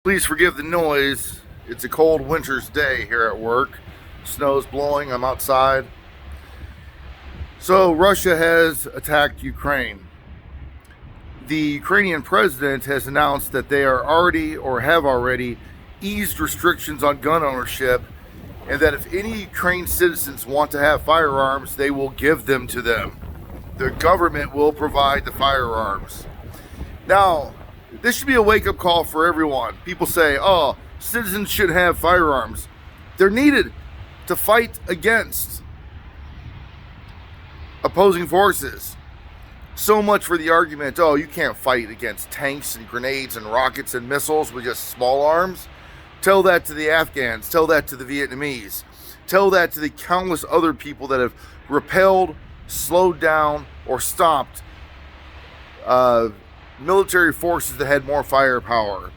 Please forgive the noise. It's a cold winter's day here at work. Snow's blowing. I'm outside. So Russia has attacked Ukraine. The Ukrainian president has announced that they are already or have already eased restrictions on gun ownership, and that if any Ukraine citizens want to have firearms, they will give them to them. The government will provide the firearms. Now, this should be a wake-up call for everyone. People say, oh, citizens should have firearms. They're needed to fight against opposing forces. So much for the argument, oh, you can't fight against tanks and grenades and rockets and missiles with just small arms. Tell that to the Afghans. Tell that to the Vietnamese. Tell that to the countless other people that have repelled, slowed down, or stopped military forces that had more firepower.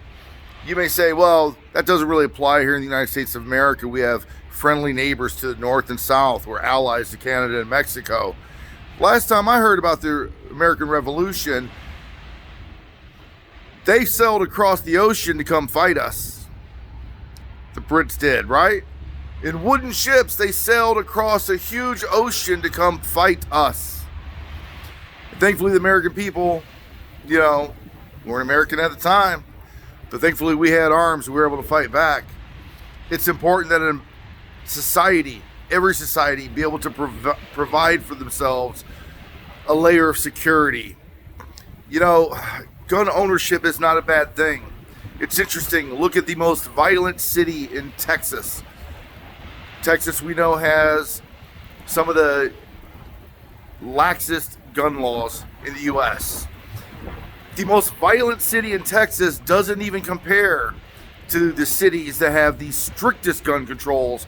You may say, well, that doesn't really apply here in the United States of America. We have friendly neighbors to the north and south. We're allies to Canada and Mexico. Last time I heard about the American Revolution, they sailed across the ocean to come fight us. The Brits did, right? In wooden ships, they sailed across a huge ocean to come fight us. Thankfully, the American people, weren't American at the time, but thankfully we had arms and we were able to fight back. It's important that in society, every society, be able to provide for themselves a layer of security. Gun ownership is not a bad thing. It's interesting. Look at the most violent city in Texas. Texas, we know, has some of the laxest gun laws in the U.S. The most violent city in Texas doesn't even compare to the cities that have the strictest gun controls,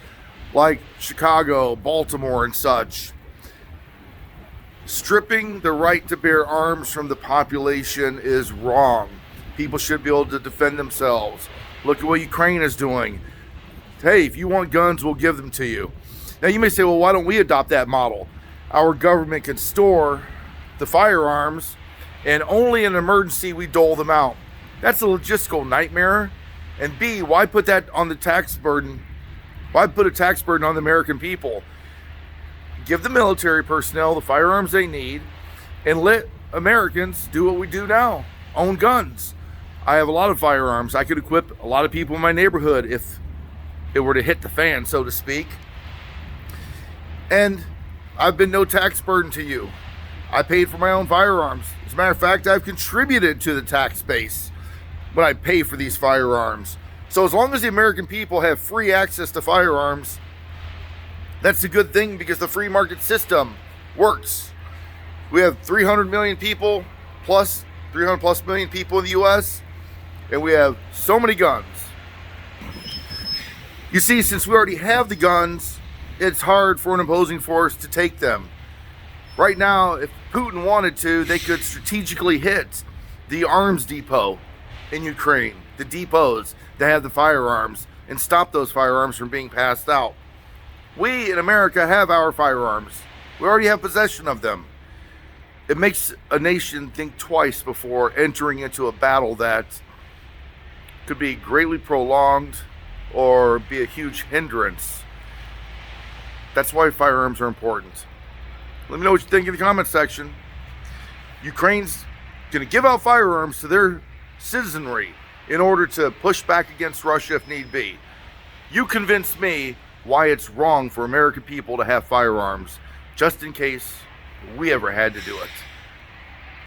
like Chicago, Baltimore, and such. Stripping the right to bear arms from the population is wrong. People should be able to defend themselves. Look at what Ukraine is doing. Hey, if you want guns, we'll give them to you. Now you may say, well, why don't we adopt that model? Our government can store the firearms, and only in an emergency we dole them out. That's a logistical nightmare. And B, why put that on the tax burden? Why put a tax burden on the American people? Give the military personnel the firearms they need, and let Americans do what we do now, own guns. I have a lot of firearms. I could equip a lot of people in my neighborhood if it were to hit the fan, so to speak. And I've been no tax burden to you. I paid for my own firearms. As a matter of fact, I've contributed to the tax base when I pay for these firearms. So as long as the American people have free access to firearms, that's a good thing, because the free market system works. We have 300 million people, 300 plus million people in the U.S., and we have so many guns. You see, since we already have the guns, it's hard for an opposing force to take them. Right now, if Putin wanted to, they could strategically hit the arms depot in Ukraine, the depots that have the firearms, and stop those firearms from being passed out. We in America have our firearms. We already have possession of them. It makes a nation think twice before entering into a battle that could be greatly prolonged or be a huge hindrance. That's why firearms are important. Let me know what you think in the comment section. Ukraine's going to give out firearms to their citizenry in order to push back against Russia if need be. You convince me why it's wrong for American people to have firearms, just in case we ever had to do it.